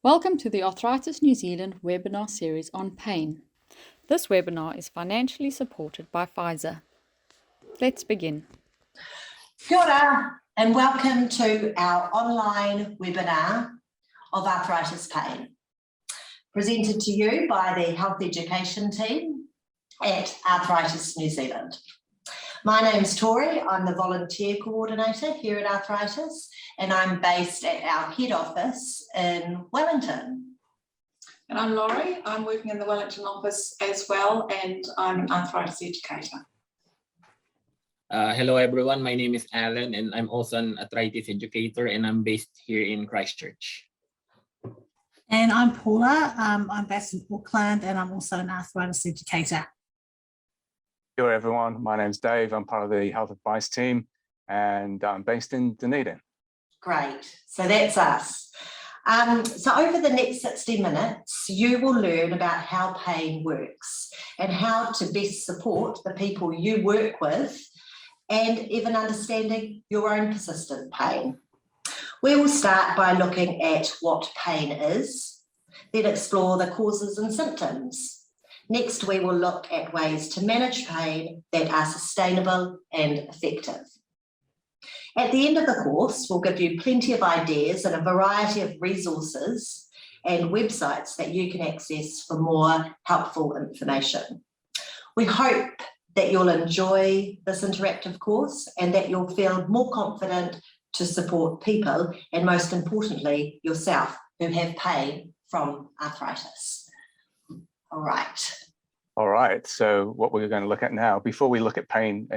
Welcome to the Arthritis New Zealand webinar series on pain. This webinar is financially supported by Pfizer. Let's begin. Kia ora, and welcome to our online webinar of Arthritis Pain, presented to you by the Health Education team at Arthritis New Zealand. My name's Tori, I'm the Volunteer Coordinator here at Arthritis, and I'm based at our head office in Wellington. And I'm Laurie, I'm working in the Wellington office as well, and I'm an arthritis educator. Hello everyone, my name is Alan and I'm also an arthritis educator and I'm based here in Christchurch. And I'm Paula, I'm based in Auckland and I'm also an arthritis educator. Hello everyone, my name's Dave, I'm part of the health advice team and I'm based in Dunedin. Great, so that's us. So over the next 60 minutes, you will learn about how pain works and how to best support the people you work with and even understanding your own persistent pain. We will start by looking at what pain is, then explore the causes and symptoms. Next, we will look at ways to manage pain that are sustainable and effective. At the end of the course, we'll give you plenty of ideas and a variety of resources and websites that you can access for more helpful information. We hope that you'll enjoy this interactive course and that you'll feel more confident to support people and, most importantly, yourself who have pain from arthritis. All right, so what we're going to look at now, before we look at pain,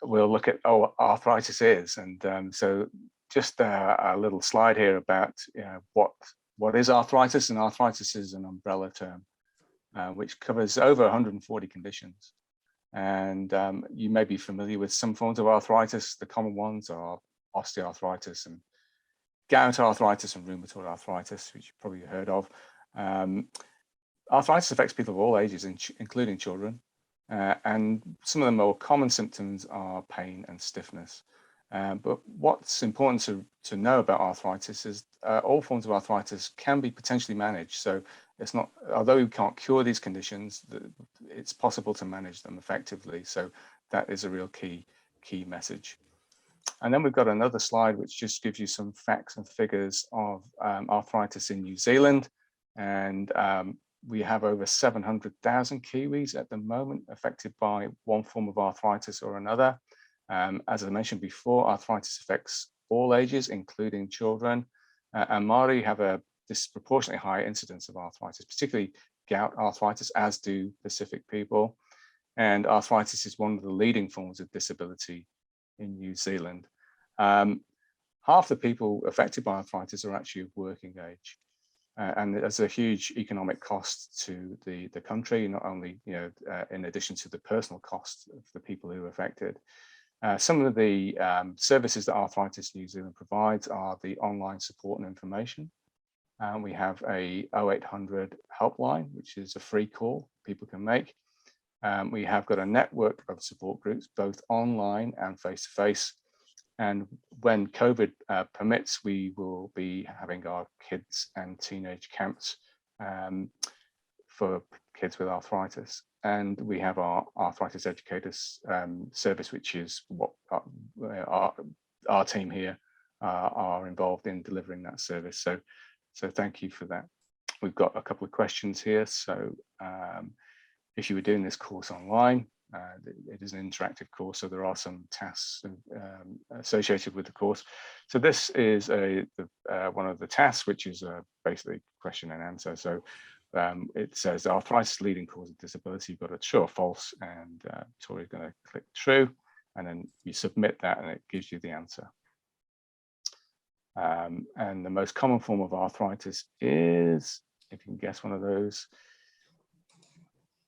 we'll look at arthritis is, and so just a little slide here about what is arthritis, and arthritis is an umbrella term which covers over 140 conditions, and you may be familiar with some forms of arthritis. The common ones are osteoarthritis and gout arthritis and rheumatoid arthritis, which you've probably heard of. Arthritis affects people of all ages, including children. And some of the more common symptoms are pain and stiffness. But what's important to know about arthritis is all forms of arthritis can be potentially managed. So it's not, although we can't cure these conditions, it's possible to manage them effectively. So that is a real key message. And then we've got another slide which just gives you some facts and figures of arthritis in New Zealand. And we have over 700,000 Kiwis at the moment affected by one form of arthritis or another. As I mentioned before, arthritis affects all ages, including children. And Māori have a disproportionately high incidence of arthritis, particularly gout arthritis, as do Pacific people. And arthritis is one of the leading forms of disability in New Zealand. Half the people affected by arthritis are actually of working age. And there's a huge economic cost to the country, not only in addition to the personal cost of the people who are affected. Some of the services that Arthritis New Zealand provides are the online support and information. We have a 0800 helpline, which is a free call people can make. We have got a network of support groups, both online and face-to-face. And when COVID permits, we will be having our kids and teenage camps for kids with arthritis. And we have our arthritis educators service, which is what our team here are involved in delivering that service. So thank you for that. We've got a couple of questions here. So if you were doing this course online, it is an interactive course, so there are some tasks associated with the course. So this is one of the tasks, which is basically question and answer. So it says arthritis leading cause of disability. You've got a true or false, and Tori's going to click true, and then you submit that, and it gives you the answer. And the most common form of arthritis is, if you can guess one of those,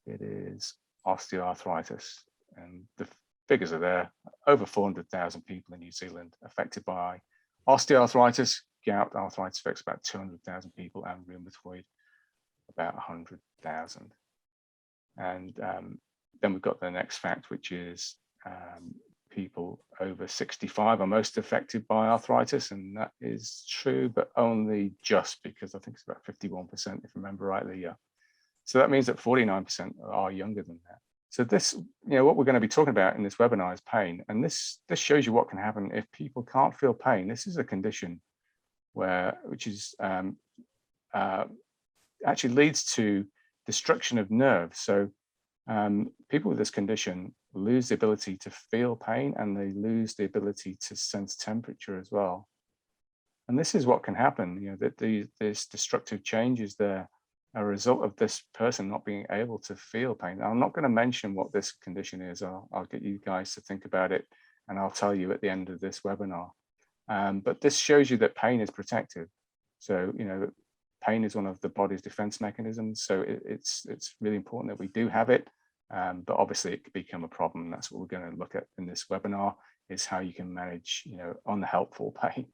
it is osteoarthritis, and the figures are there. Over 400,000 people in New Zealand affected by osteoarthritis. Gout arthritis affects about 200,000 people, and rheumatoid about 100,000. And then we've got the next fact, which is people over 65 are most affected by arthritis, and that is true, but only just, because I think it's about 51%, if I remember rightly. Yeah. So that means that 49% are younger than that. So this, what we're going to be talking about in this webinar is pain, and this shows you what can happen if people can't feel pain. This is a condition which is actually leads to destruction of nerves. So people with this condition lose the ability to feel pain, and they lose the ability to sense temperature as well. And this is what can happen, that this destructive changes there are a result of this person not being able to feel pain. Now, I'm not going to mention what this condition is. I'll get you guys to think about it, and I'll tell you at the end of this webinar. But this shows you that pain is protective. So, pain is one of the body's defense mechanisms. So it's really important that we do have it. But obviously it could become a problem. That's what we're going to look at in this webinar, is how you can manage, unhelpful pain.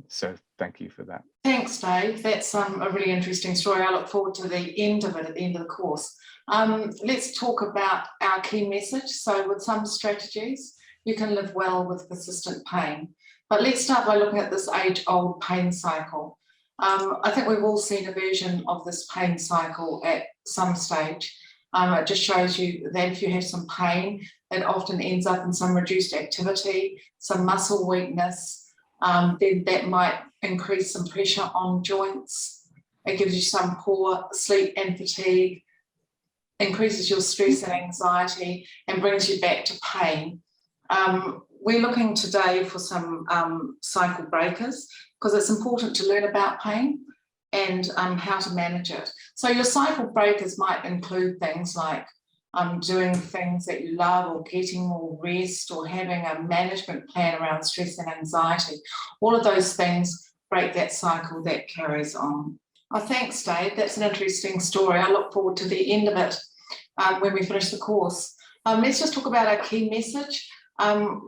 So thank you for that. Thanks, Dave. That's a really interesting story. I look forward to the end of it at the end of the course. Let's talk about our key message. So with some strategies, you can live well with persistent pain. But let's start by looking at this age-old pain cycle. I think we've all seen a version of this pain cycle at some stage. It just shows you that if you have some pain, it often ends up in some reduced activity, some muscle weakness, then that might increase some pressure on joints. It gives you some poor sleep and fatigue, increases your stress and anxiety, and brings you back to pain. We're looking today for some cycle breakers, because it's important to learn about pain and how to manage it. So your cycle breakers might include things like doing things that you love, or getting more rest, or having a management plan around stress and anxiety. All of those things break that cycle that carries on. Oh, thanks, Dave. That's an interesting story. I look forward to the end of it when we finish the course. Let's just talk about our key message.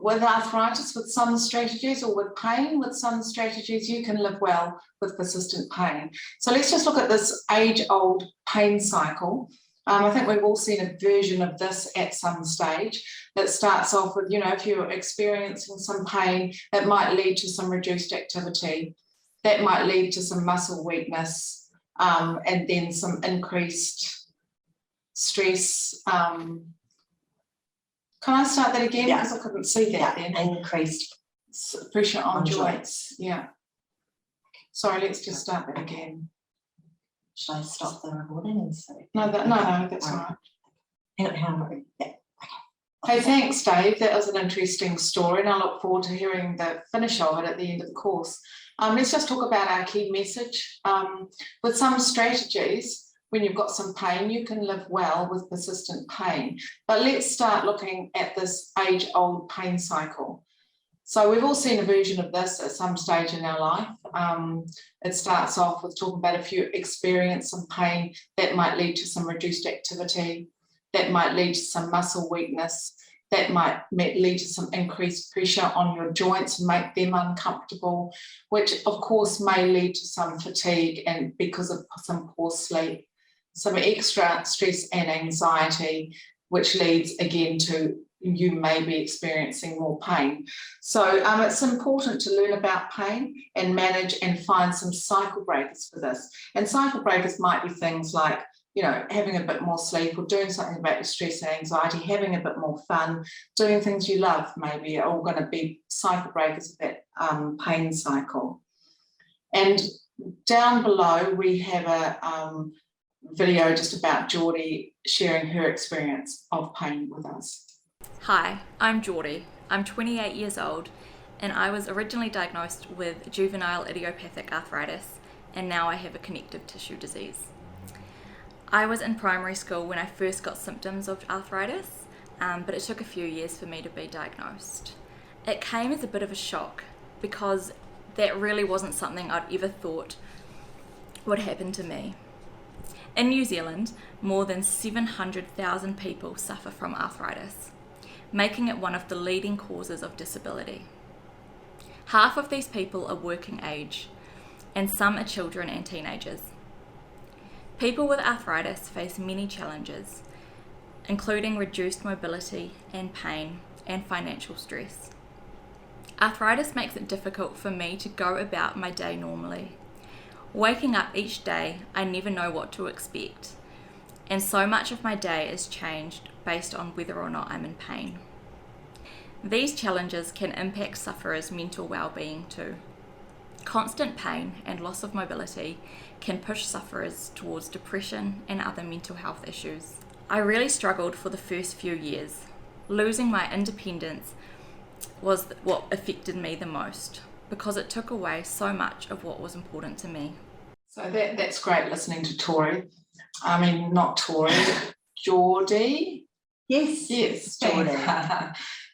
With arthritis, with some strategies, or with pain, with some strategies, you can live well with persistent pain. So let's just look at this age-old pain cycle. I think we've all seen a version of this at some stage. That starts off with, if you're experiencing some pain, it might lead to some reduced activity. That might lead to some muscle weakness, and then some increased stress. Can I start that again? Because I couldn't see that then. Increased pressure on joints. Yeah. Sorry, let's just start that again. Should I stop the recording and say? No, that's all right. Yeah. Hey, thanks, Dave. That was an interesting story, and I look forward to hearing the finish of it at the end of the course. Let's just talk about our key message. With some strategies, when you've got some pain, you can live well with persistent pain. But let's start looking at this age-old pain cycle. So we've all seen a version of this at some stage in our life. It starts off with talking about if you experience some pain, that might lead to some reduced activity, that might lead to some muscle weakness, that might lead to some increased pressure on your joints and make them uncomfortable, which of course may lead to some fatigue and because of some poor sleep, some extra stress and anxiety, which leads again to you may be experiencing more pain. So it's important to learn about pain and manage and find some cycle breakers for this. And cycle breakers might be things like, having a bit more sleep, or doing something about your stress and anxiety, having a bit more fun, doing things you love maybe, are all going to be cycle breakers of that pain cycle. And down below, we have a video just about Geordie sharing her experience of pain with us. Hi, I'm Geordie. I'm 28 years old, and I was originally diagnosed with juvenile idiopathic arthritis, and now I have a connective tissue disease. I was in primary school when I first got symptoms of arthritis, but it took a few years for me to be diagnosed. It came as a bit of a shock because that really wasn't something I'd ever thought would happen to me. In New Zealand, more than 700,000 people suffer from arthritis, making it one of the leading causes of disability. Half of these people are working age, and some are children and teenagers. People with arthritis face many challenges, including reduced mobility and pain, and financial stress. Arthritis makes it difficult for me to go about my day normally. Waking up each day, I never know what to expect, and so much of my day is changed based on whether or not I'm in pain. These challenges can impact sufferers' mental well-being too. Constant pain and loss of mobility can push sufferers towards depression and other mental health issues. I really struggled for the first few years. Losing my independence was what affected me the most because it took away so much of what was important to me. So that's great listening to Tori. I mean, not Tori, Geordie. Yes, Geordie.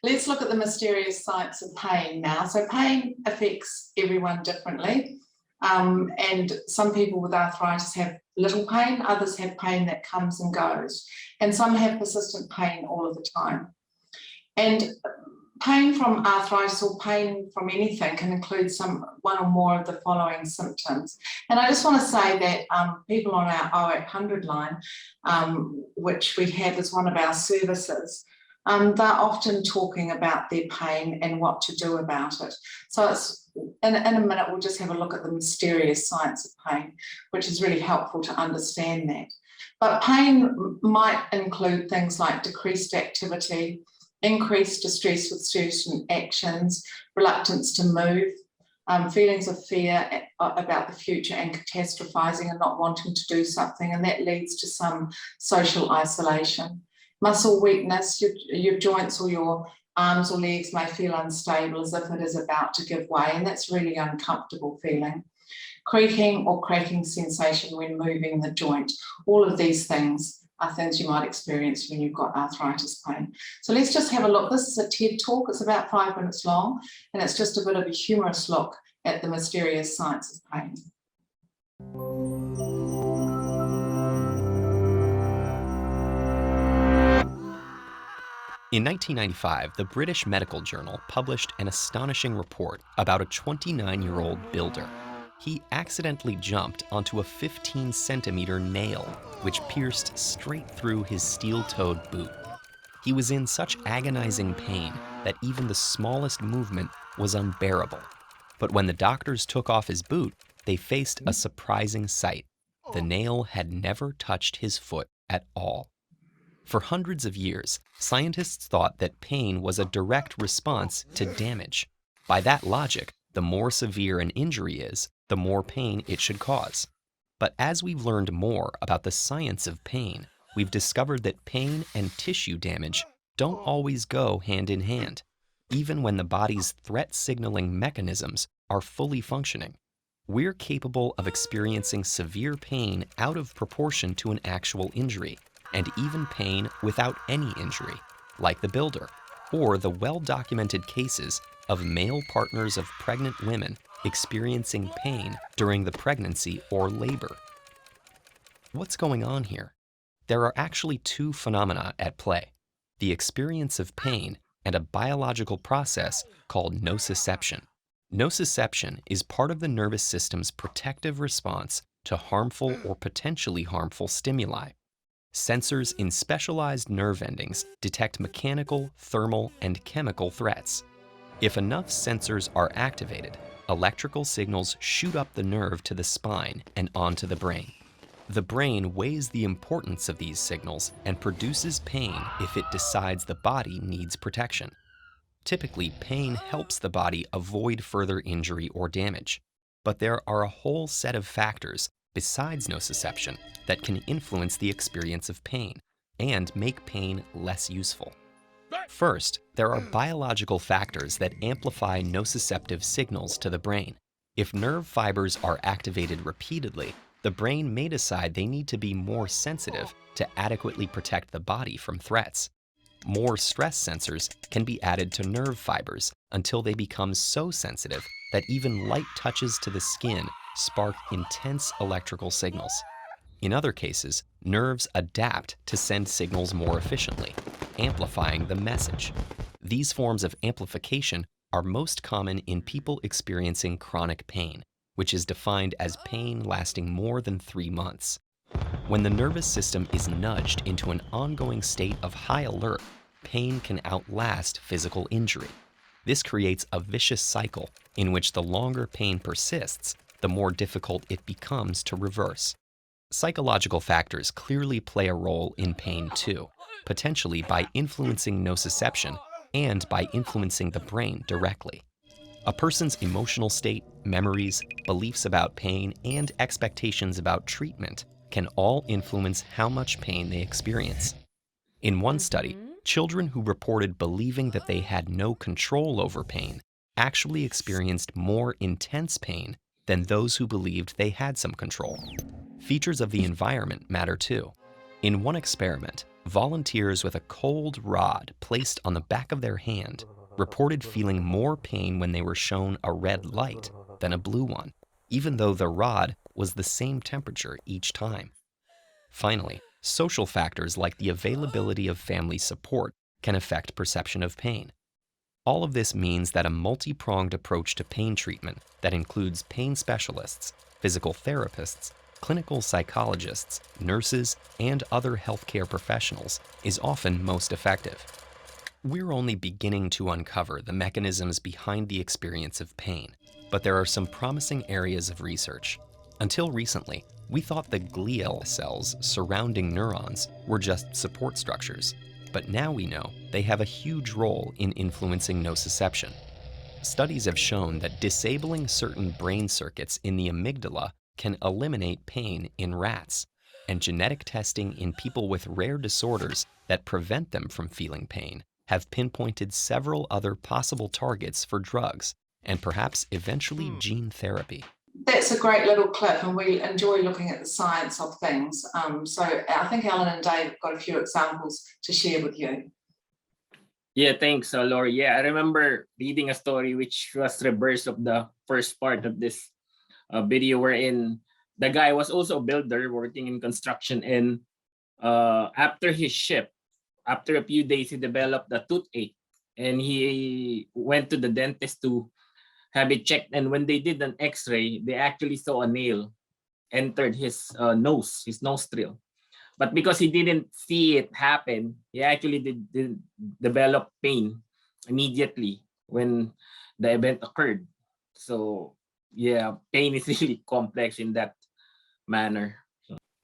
Let's look at the mysterious science of pain now. So pain affects everyone differently. And some people with arthritis have little pain, others have pain that comes and goes, and some have persistent pain all of the time. And pain from arthritis or pain from anything can include one or more of the following symptoms. And I just want to say that people on our 0800 line, which we have as one of our services, they're often talking about their pain and what to do about it. So it's in a minute, we'll just have a look at the mysterious science of pain, which is really helpful to understand that. But pain might include things like decreased activity, increased distress with certain actions, reluctance to move, feelings of fear about the future and catastrophizing and not wanting to do something, and that leads to some social isolation. Muscle weakness, your joints or your arms or legs may feel unstable as if it is about to give way, and that's really uncomfortable feeling. Creaking or cracking sensation when moving the joint. All of these things are things you might experience when you've got arthritis pain. So let's just have a look. This is a TED talk. It's about 5 minutes long, and it's just a bit of a humorous look at the mysterious science of pain. In 1995, the British Medical Journal published an astonishing report about a 29-year-old builder. He accidentally jumped onto a 15-centimeter nail, which pierced straight through his steel-toed boot. He was in such agonizing pain that even the smallest movement was unbearable. But when the doctors took off his boot, they faced a surprising sight. The nail had never touched his foot at all. For hundreds of years, scientists thought that pain was a direct response to damage. By that logic, the more severe an injury is, the more pain it should cause. But as we've learned more about the science of pain, we've discovered that pain and tissue damage don't always go hand in hand, even when the body's threat signaling mechanisms are fully functioning. We're capable of experiencing severe pain out of proportion to an actual injury, and even pain without any injury, like the builder, or the well-documented cases of male partners of pregnant women experiencing pain during the pregnancy or labor. What's going on here? There are actually two phenomena at play: the experience of pain and a biological process called nociception. Nociception is part of the nervous system's protective response to harmful or potentially harmful stimuli. Sensors in specialized nerve endings detect mechanical, thermal, and chemical threats. If enough sensors are activated, electrical signals shoot up the nerve to the spine and onto the brain. The brain weighs the importance of these signals and produces pain if it decides the body needs protection. Typically, pain helps the body avoid further injury or damage. But there are a whole set of factors besides nociception that can influence the experience of pain and make pain less useful. First, there are biological factors that amplify nociceptive signals to the brain. If nerve fibers are activated repeatedly, the brain may decide they need to be more sensitive to adequately protect the body from threats. More stress sensors can be added to nerve fibers until they become so sensitive that even light touches to the skin spark intense electrical signals. In other cases, nerves adapt to send signals more efficiently, amplifying the message. These forms of amplification are most common in people experiencing chronic pain, which is defined as pain lasting more than 3 months. When the nervous system is nudged into an ongoing state of high alert, pain can outlast physical injury. This creates a vicious cycle in which the longer pain persists, the more difficult it becomes to reverse. Psychological factors clearly play a role in pain too, potentially by influencing nociception and by influencing the brain directly. A person's emotional state, memories, beliefs about pain, and expectations about treatment can all influence how much pain they experience. In one study, children who reported believing that they had no control over pain actually experienced more intense pain than those who believed they had some control. Features of the environment matter too. In one experiment, volunteers with a cold rod placed on the back of their hand reported feeling more pain when they were shown a red light than a blue one, even though the rod was the same temperature each time. Finally, social factors like the availability of family support can affect perception of pain. All of this means that a multi-pronged approach to pain treatment that includes pain specialists, physical therapists, clinical psychologists, nurses, and other healthcare professionals is often most effective. We're only beginning to uncover the mechanisms behind the experience of pain, but there are some promising areas of research. Until recently, we thought the glial cells surrounding neurons were just support structures, but now we know they have a huge role in influencing nociception. Studies have shown that disabling certain brain circuits in the amygdala can eliminate pain in rats, and genetic testing in people with rare disorders that prevent them from feeling pain have pinpointed several other possible targets for drugs and perhaps eventually gene therapy. That's a great little clip, and we enjoy looking at the science of things. So I think Alan and Dave have got a few examples to share with you. Yeah, thanks, Laurie. Yeah, I remember reading a story which was reverse of the first part of this video, wherein the guy was also a builder working in construction, and after his shift, after a few days, he developed a toothache, and he went to the dentist to have it checked. And when they did an X-ray, they actually saw a nail entered his nose, his nostril. But because he didn't see it happen, he actually did develop pain immediately when the event occurred. So yeah, pain is really complex in that manner.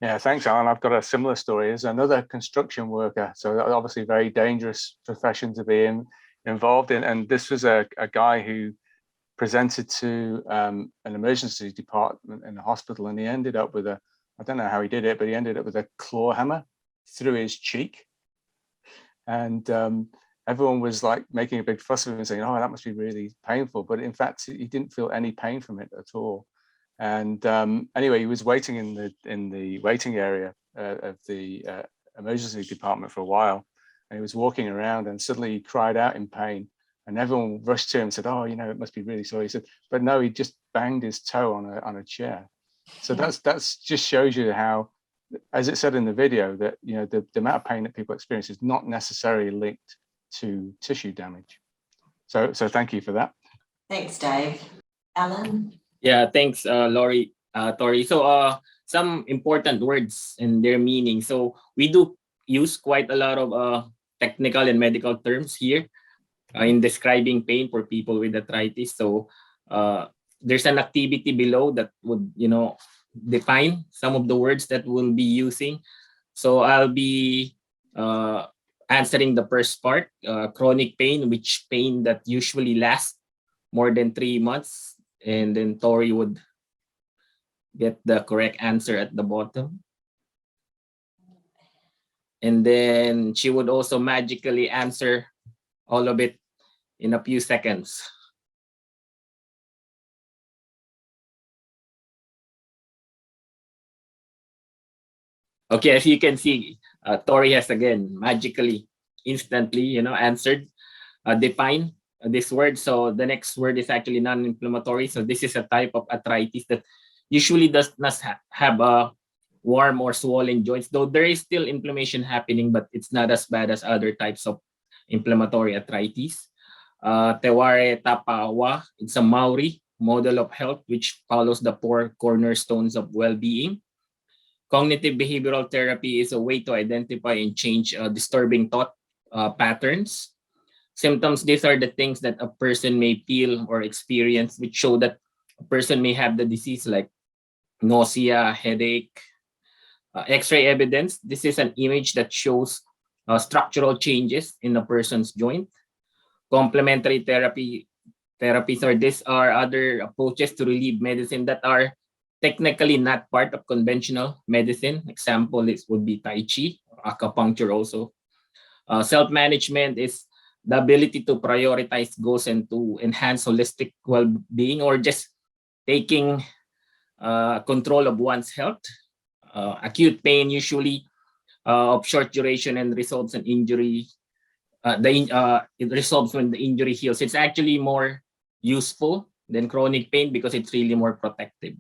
Yeah, thanks, Alan. I've got a similar story. As another construction worker, so obviously a very dangerous profession to be involved in. And this was a guy who presented to an emergency department in the hospital, and he ended up with I don't know how he did it, but he ended up with a claw hammer through his cheek. And everyone was like making a big fuss of him and saying, oh, that must be really painful. But in fact, he didn't feel any pain from it at all. And anyway, he was waiting in the waiting area of the emergency department for a while. And he was walking around, and suddenly he cried out in pain. And everyone rushed to him and said, oh, it must be really sore. He said, but no, he just banged his toe on a chair. So that's just shows you how, as it said in the video, that the amount of pain that people experience is not necessarily linked to tissue damage. So thank you for that. Thanks, Dave. Alan? Yeah, thanks, Laurie, Tori. So some important words and their meaning. So we do use quite a lot of technical and medical terms here in describing pain for people with arthritis. So there's an activity below that would, define some of the words that we'll be using. So I'll be answering the first part, chronic pain, which pain that usually lasts more than 3 months. And then Tori would get the correct answer at the bottom. And then she would also magically answer all of it in a few seconds. Okay, as you can see, Tori has again magically, instantly, answered, define this word. So the next word is actually non-inflammatory. So this is a type of arthritis that usually does not have a warm or swollen joints, though there is still inflammation happening, but it's not as bad as other types of inflammatory arthritis. Teware Tapawa, it's a Maori model of health which follows the 4 cornerstones of well-being. Cognitive behavioral therapy is a way to identify and change disturbing thought patterns. Symptoms, these are the things that a person may feel or experience, which show that a person may have the disease, like nausea, headache. X-ray evidence, this is an image that shows structural changes in a person's joint. Complementary therapies, or these are other approaches to relieve medicine that are technically not part of conventional medicine. Example would be Tai Chi, acupuncture also. Self-management is the ability to prioritize goals and to enhance holistic well-being, or just taking control of one's health. Acute pain usually of short duration and resolves an injury. It resolves when the injury heals. It's actually more useful than chronic pain because it's really more protective.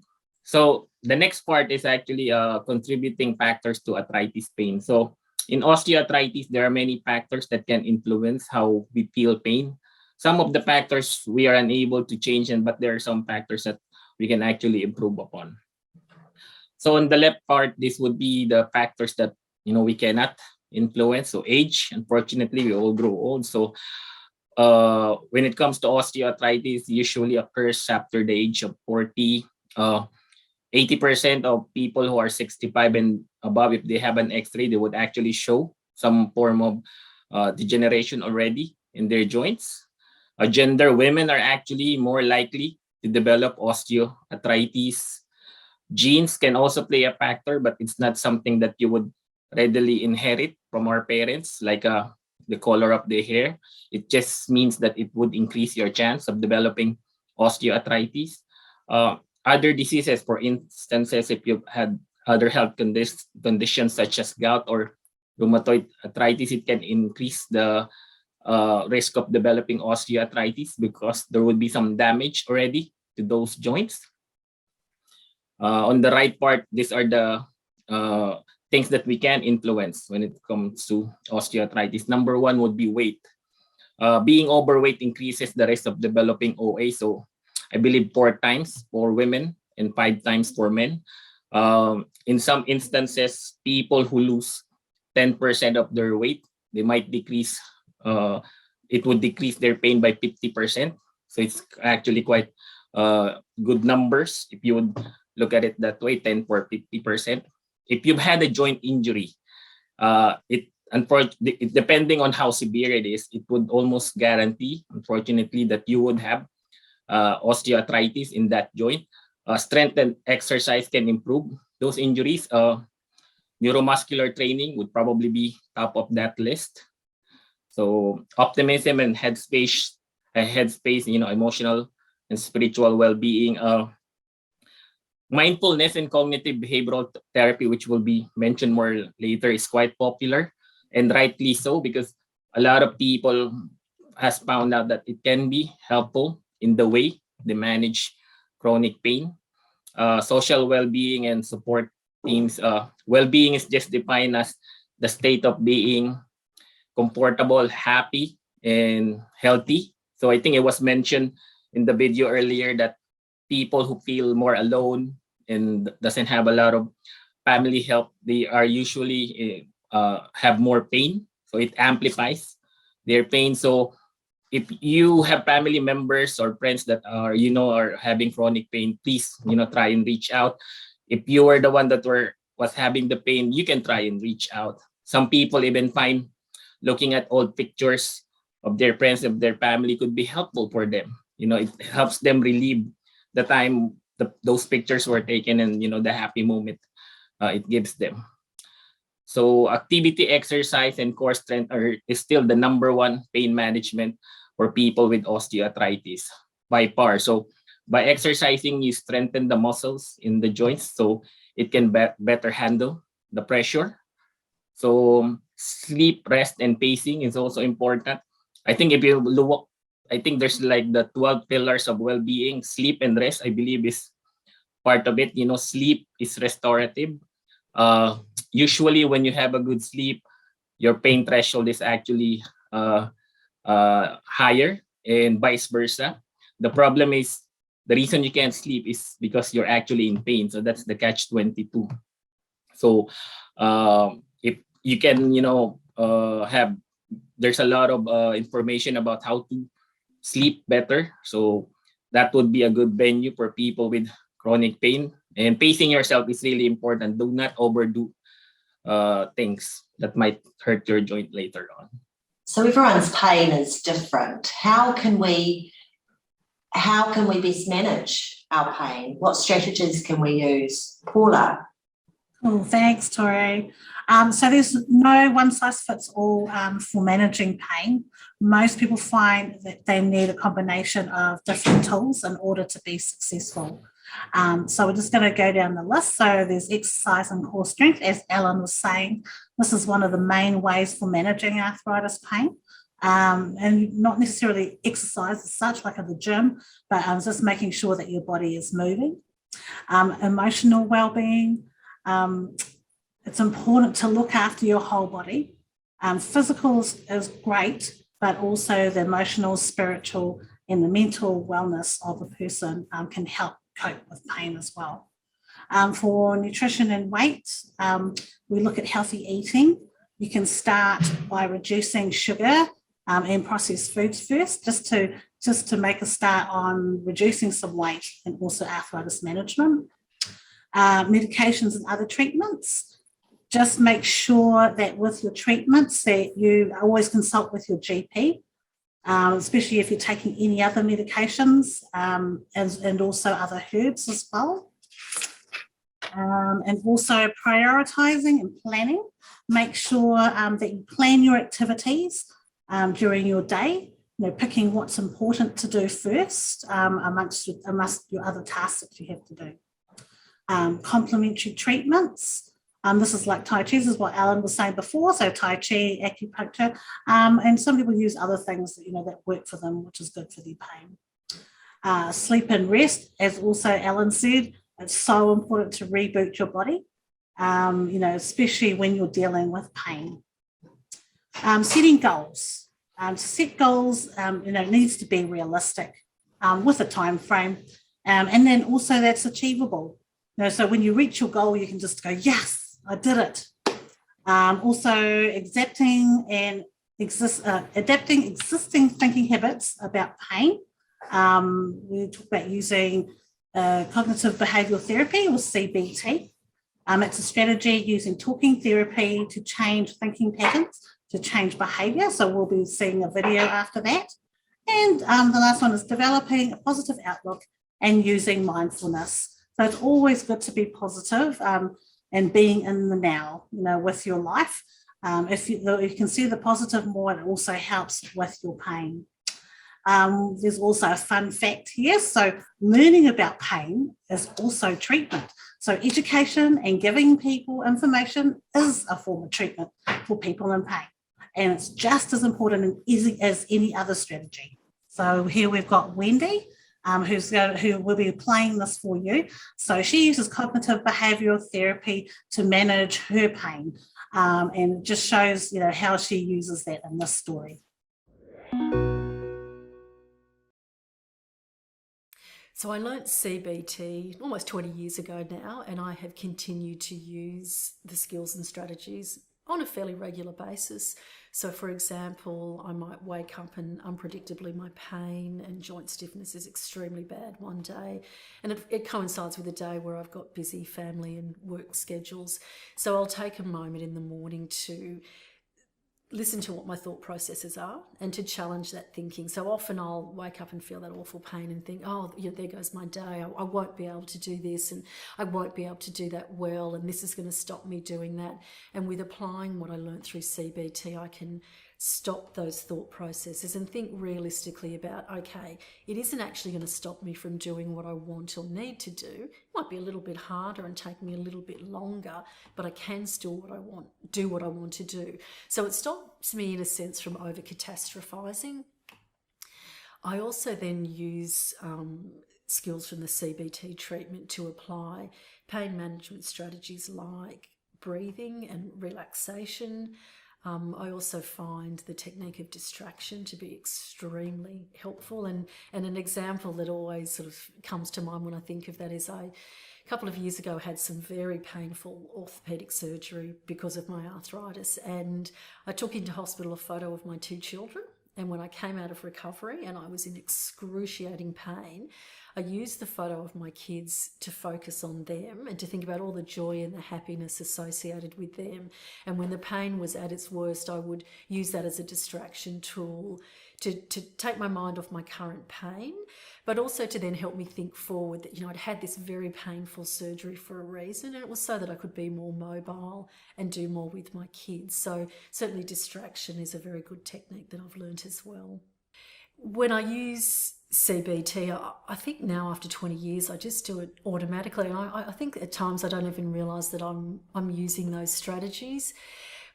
So the next part is actually contributing factors to arthritis pain. So in osteoarthritis, there are many factors that can influence how we feel pain. Some of the factors we are unable to change, but there are some factors that we can actually improve upon. So on the left part, this would be the factors that we cannot influence. So age, unfortunately, we all grow old. So when it comes to osteoarthritis, usually occurs after the age of 40. 80% of people who are 65 and above, if they have an X-ray, they would actually show some form of degeneration already in their joints. Gender, women are actually more likely to develop osteoarthritis. Genes can also play a factor, but it's not something that you would readily inherit from our parents, like the color of the hair. It just means that it would increase your chance of developing osteoarthritis. Other diseases, for instances, if you've had other health conditions such as gout or rheumatoid arthritis, it can increase the risk of developing osteoarthritis because there would be some damage already to those joints. On the right part, these are the things that we can influence when it comes to osteoarthritis. Number one would be weight. Being overweight increases the risk of developing OA. So I believe 4 times for women and 5 times for men. In some instances, people who lose 10% of their weight, they might decrease, it would decrease their pain by 50%. So it's actually quite good numbers if you would look at it that way, 10 for 50%. If you've had a joint injury, unfortunately, depending on how severe it is, it would almost guarantee, unfortunately, that you would have osteoarthritis in that joint. Strength and exercise can improve those injuries. Neuromuscular training would probably be top of that list. So optimism and headspace, emotional and spiritual well-being. Mindfulness and cognitive behavioral therapy, which will be mentioned more later, is quite popular, and rightly so, because a lot of people has found out that it can be helpful in the way they manage chronic pain. Social well-being and support teams. Well-being is just defined as the state of being comfortable, happy, and healthy. So I think it was mentioned in the video earlier that people who feel more alone and doesn't have a lot of family help, they are usually have more pain. So it amplifies their pain. So if you have family members or friends that are, are having chronic pain, please, try and reach out. If you were the one that was having the pain, you can try and reach out. Some people even find looking at old pictures of their friends, of their family, could be helpful for them. It helps them relieve the time those pictures were taken and, the happy moment it gives them. So activity, exercise, and core strength is still the number one pain management for people with osteoarthritis by far. So by exercising, you strengthen the muscles in the joints so it can better handle the pressure. So sleep, rest, and pacing is also important. I think if you look, I think there's like the 12 pillars of well-being. Sleep and rest, I believe, is part of it. Sleep is restorative. Usually when you have a good sleep, your pain threshold is actually higher, and vice versa. The problem is the reason you can't sleep is because you're actually in pain. So that's the catch-22. So if you can, have there's a lot of information about how to sleep better. So that would be a good venue for people with chronic pain. And pacing yourself is really important. Do not overdo things that might hurt your joint later on. So everyone's pain is different. How can we best manage our pain? What strategies can we use? Paula? Cool, thanks, Tori. So there's no one size fits all for managing pain. Most people find that they need a combination of different tools in order to be successful. So we're just going to go down the list. So there's exercise and core strength, as Alan was saying. This is one of the main ways for managing arthritis pain. And not necessarily exercise as such, like at the gym, but just making sure that your body is moving. Emotional well-being. It's important to look after your whole body. Physical is great, but also the emotional, spiritual, and the mental wellness of a person can help cope with pain as well. For nutrition and weight, we look at healthy eating. You can start by reducing sugar and processed foods first, just to make a start on reducing some weight and also arthritis management. Medications and other treatments. Just make sure that with your treatments that you always consult with your GP, especially if you're taking any other medications and also other herbs as well. And also prioritising and planning. Make sure that you plan your activities during your day, picking what's important to do first amongst your other tasks that you have to do. Complementary treatments. This is like Tai Chi, this is what Alan was saying before, so Tai Chi, acupuncture, and some people use other things that work for them, which is good for their pain. Sleep and rest, as also Alan said, it's so important to reboot your body, especially when you're dealing with pain. Setting goals. To set goals, needs to be realistic with a time frame, and then also that's achievable. So when you reach your goal, you can just go, yes, I did it. Also, adapting existing thinking habits about pain. We talk about using cognitive behavioural therapy, or CBT. It's a strategy using talking therapy to change thinking patterns, to change behaviour. So we'll be seeing a video after that. And the last one is developing a positive outlook and using mindfulness. So it's always good to be positive and being in the now, with your life. If you can see the positive more, it also helps with your pain. There's also a fun fact here. So learning about pain is also treatment. So education and giving people information is a form of treatment for people in pain. And it's just as important and easy as any other strategy. So here we've got Wendy, who will be playing this for you. So she uses cognitive behavioural therapy to manage her pain, and it just shows how she uses that in this story. So I learnt CBT almost 20 years ago now, and I have continued to use the skills and strategies on a fairly regular basis. So for example, I might wake up and unpredictably my pain and joint stiffness is extremely bad one day. And it coincides with a day where I've got busy family and work schedules. So I'll take a moment in the morning to listen to what my thought processes are and to challenge that thinking. So often I'll wake up and feel that awful pain and think, oh, there goes my day. I won't be able to do this and I won't be able to do that well, and this is going to stop me doing that. And with applying what I learned through CBT, I can stop those thought processes and think realistically about, okay, it isn't actually going to stop me from doing what I want or need to do. It might be a little bit harder and take me a little bit longer, but I can still do what I want to do. So it stops me in a sense from over catastrophizing. I also then use skills from the CBT treatment to apply pain management strategies like breathing and relaxation. I also find the technique of distraction to be extremely helpful, and an example that always sort of comes to mind when I think of that is I A couple of years ago, I had some very painful orthopaedic surgery because of my arthritis, and I took into hospital a photo of my 2 children. And when I came out of recovery and I was in excruciating pain, I used the photo of my kids to focus on them and to think about all the joy and the happiness associated with them. And when the pain was at its worst, I would use that as a distraction tool to take my mind off my current pain, but also to then help me think forward that, I'd had this very painful surgery for a reason, and it was so that I could be more mobile and do more with my kids. So certainly distraction is a very good technique that I've learnt as well. When I use CBT, I think now after 20 years, I just do it automatically. And I think at times I don't even realise that I'm using those strategies.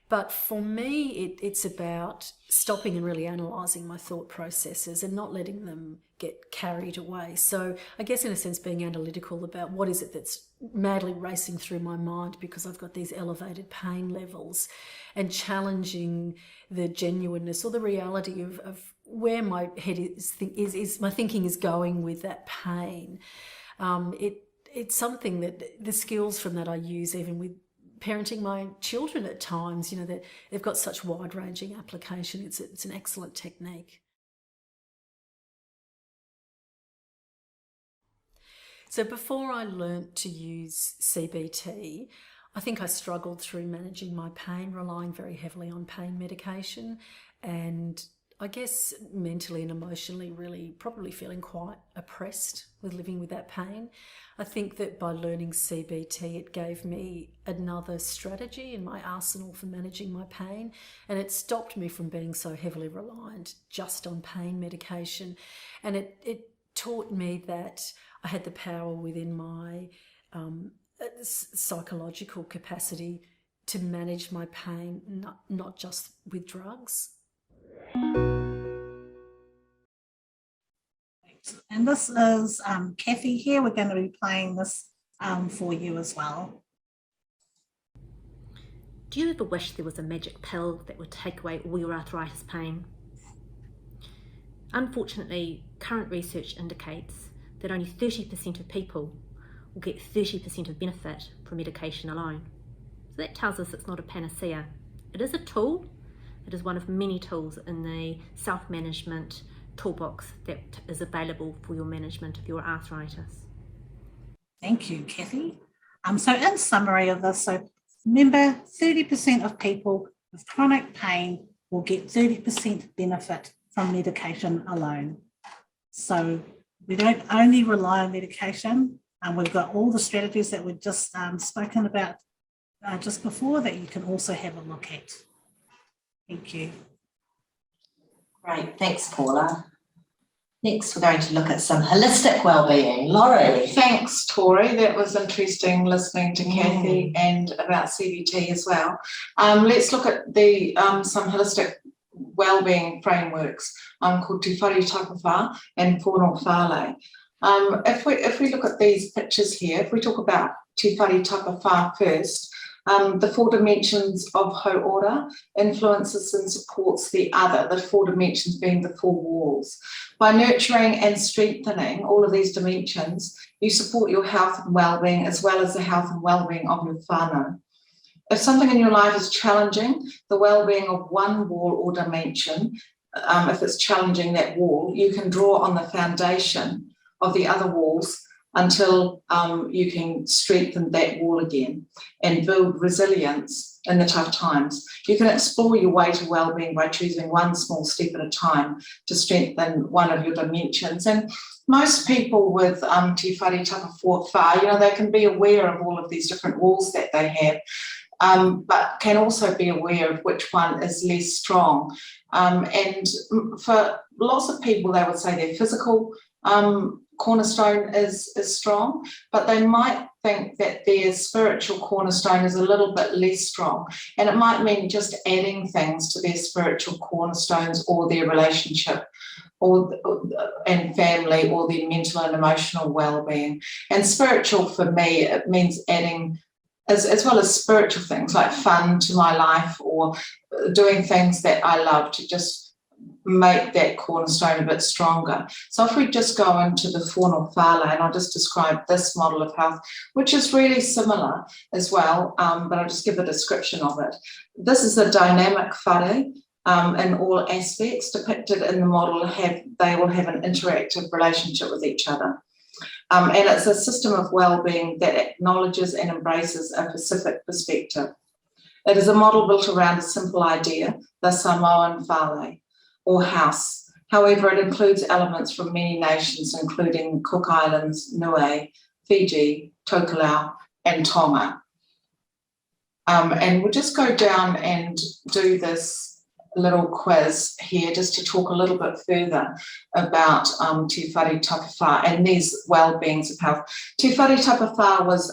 But for me, it's about stopping and really analysing my thought processes and not letting them get carried away. So I guess in a sense being analytical about what is it that's madly racing through my mind because I've got these elevated pain levels, and challenging the genuineness or the reality of where my head is my thinking is going with that pain. It's something that the skills from that I use even with parenting my children at times, that they've got such wide-ranging application. It's an excellent technique. So before I learnt to use CBT, I think I struggled through managing my pain, relying very heavily on pain medication, and I guess mentally and emotionally really probably feeling quite oppressed with living with that pain. I think that by learning CBT, it gave me another strategy in my arsenal for managing my pain, and it stopped me from being so heavily reliant just on pain medication. And it taught me that I had the power within my psychological capacity to manage my pain, not just with drugs. And this is Kathy here. We're going to be playing this for you as well. Do you ever wish there was a magic pill that would take away all your arthritis pain? Unfortunately, current research indicates that only 30% of people will get 30% of benefit from medication alone. So that tells us it's not a panacea. It is a tool. It is one of many tools in the self-management toolbox that is available for your management of your arthritis. Thank you, Kathy. So in summary of this, so remember 30% of people with chronic pain will get 30% benefit from medication alone. So we don't only rely on medication, and we've got all the strategies that we've just spoken about just before that you can also have a look at. Thank you. Great, thanks, Paula. Next, we're going to look at some holistic wellbeing. Laurie. Thanks, Tori. That was interesting listening to Kathy and about CBT as well. Let's look at the some holistic wellbeing frameworks called Te Whare Takawha and Pono Whale. If we look at these pictures here, if we talk about Te Whare Takawha first, the 4 dimensions of Hauora influences and supports the other, the 4 dimensions being the 4 walls. By nurturing and strengthening all of these dimensions, you support your health and well-being as well as the health and well-being of your whānau. If something in your life is challenging the well-being of one wall or dimension, if it's challenging that wall, you can draw on the foundation of the other walls until you can strengthen that wall again and build resilience in the tough times. You can explore your way to wellbeing by choosing one small step at a time to strengthen one of your dimensions. And most people with Te Whare Takawha, they can be aware of all of these different walls that they have, but can also be aware of which one is less strong. And for lots of people, they would say their physical cornerstone is strong, but they might think that their spiritual cornerstone is a little bit less strong. And it might mean just adding things to their spiritual cornerstones or their relationship and family or their mental and emotional well-being. And spiritual for me, it means adding as well as spiritual things like fun to my life or doing things that I love to just make that cornerstone a bit stronger. So if we just go into the faunal whāle, and I'll just describe this model of health, which is really similar as well, but I'll just give a description of it. This is a dynamic whare in all aspects depicted in the model. They will have an interactive relationship with each other. And it's a system of well-being that acknowledges and embraces a Pacific perspective. It is a model built around a simple idea, the Samoan whare, or house. However, it includes elements from many nations, including Cook Islands, Niue, Fiji, Tokelau, and Tonga. And we'll just go down and do this little quiz here just to talk a little bit further about Te Whare Tapawhā and these well-beings of health. Te Whare Tapawhā was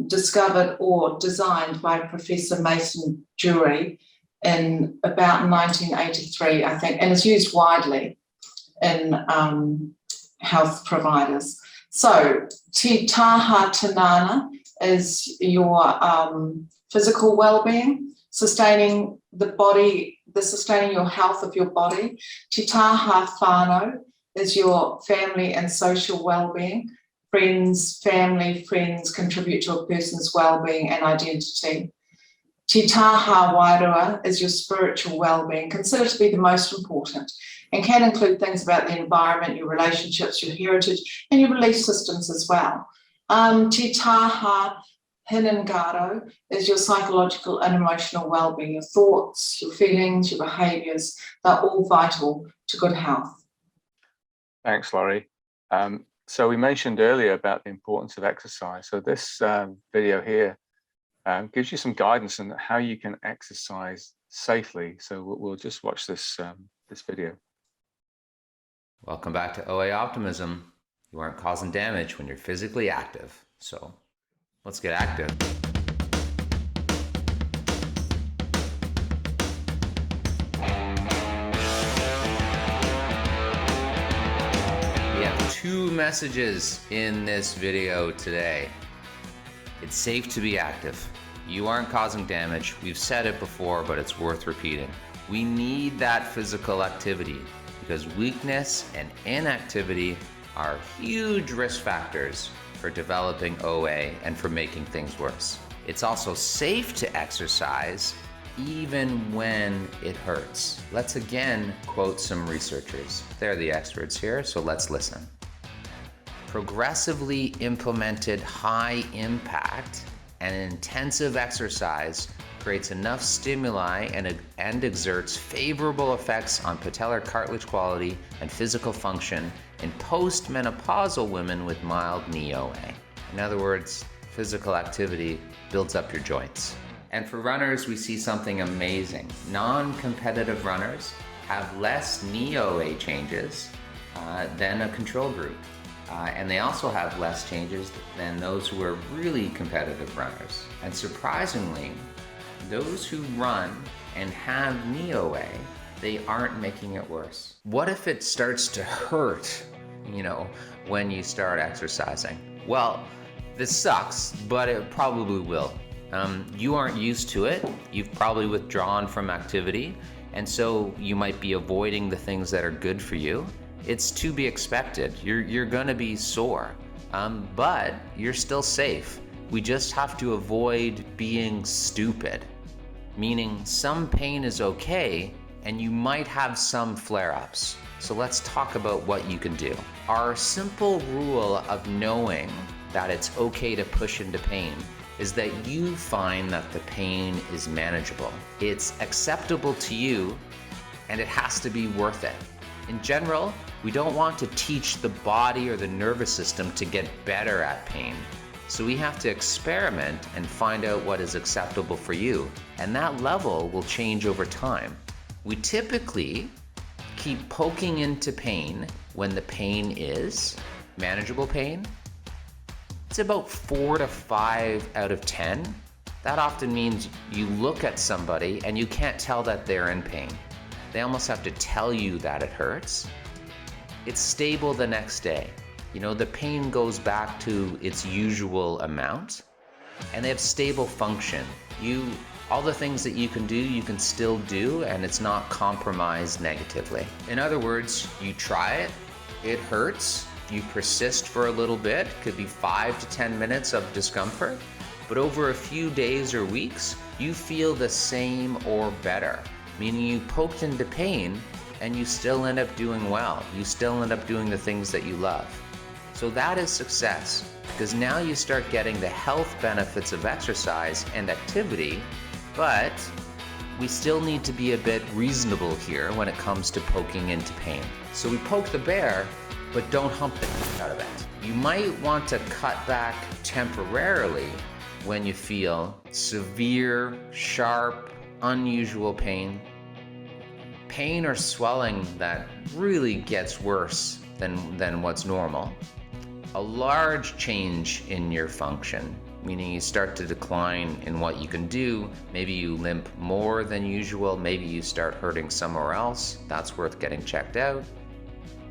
discovered or designed by Professor Mason Jury in about 1983, I think, and is used widely in health providers. So Te Taha Tanana is your physical well-being, sustaining the body, sustaining your health of your body. Te Taha Whānau is your family and social well-being. Family, friends contribute to a person's well-being and identity. Te Taha Wairua is your spiritual well-being, considered to be the most important, and can include things about the environment, your relationships, your heritage, and your belief systems as well. Te Taha Hinengaro is your psychological and emotional well-being, your thoughts, your feelings, your behaviours. They're all vital to good health. Thanks, Laurie. So we mentioned earlier about the importance of exercise. So this video here gives you some guidance on how you can exercise safely. So we'll just watch this video. Welcome back to OA Optimism. You aren't causing damage when you're physically active. So let's get active. We have two messages in this video today. It's safe to be active. You aren't causing damage. We've said it before, but it's worth repeating. We need that physical activity because weakness and inactivity are huge risk factors for developing OA and for making things worse. It's also safe to exercise even when it hurts. Let's again quote some researchers. They're the experts here, so let's listen. Progressively implemented high impact and intensive exercise creates enough stimuli and exerts favorable effects on patellar cartilage quality and physical function in postmenopausal women with mild knee OA. In other words, physical activity builds up your joints. And for runners, we see something amazing. Non-competitive runners have less knee OA changes than a control group. And they also have less changes than those who are really competitive runners. And surprisingly, those who run and have knee OA, they aren't making it worse. What if it starts to hurt, when you start exercising? Well, this sucks, but it probably will. You aren't used to it. You've probably withdrawn from activity, and so you might be avoiding the things that are good for you. It's to be expected. You're gonna be sore, but you're still safe. We just have to avoid being stupid, meaning some pain is okay, and you might have some flare-ups. So let's talk about what you can do. Our simple rule of knowing that it's okay to push into pain is that you find that the pain is manageable. It's acceptable to you, and it has to be worth it. In general, we don't want to teach the body or the nervous system to get better at pain. So we have to experiment and find out what is acceptable for you, and that level will change over time. We typically keep poking into pain when the pain is manageable pain. It's about 4 to 5 out of 10. That often means you look at somebody and you can't tell that they're in pain. They almost have to tell you that it hurts. It's stable the next day. The pain goes back to its usual amount, and they have stable function. You All the things that you can do, you can still do, and it's not compromised negatively. In other words, you try it, it hurts, you persist for a little bit, could be 5 to 10 minutes of discomfort, but over a few days or weeks, you feel the same or better, meaning you poked into pain and you still end up doing well. You still end up doing the things that you love. So that is success, because now you start getting the health benefits of exercise and activity, but we still need to be a bit reasonable here when it comes to poking into pain. So we poke the bear, but don't hump the heck out of it. You might want to cut back temporarily when you feel severe, sharp, unusual pain. Pain or swelling that really gets worse than what's normal. A large change in your function, meaning you start to decline in what you can do. Maybe you limp more than usual. Maybe you start hurting somewhere else. That's worth getting checked out.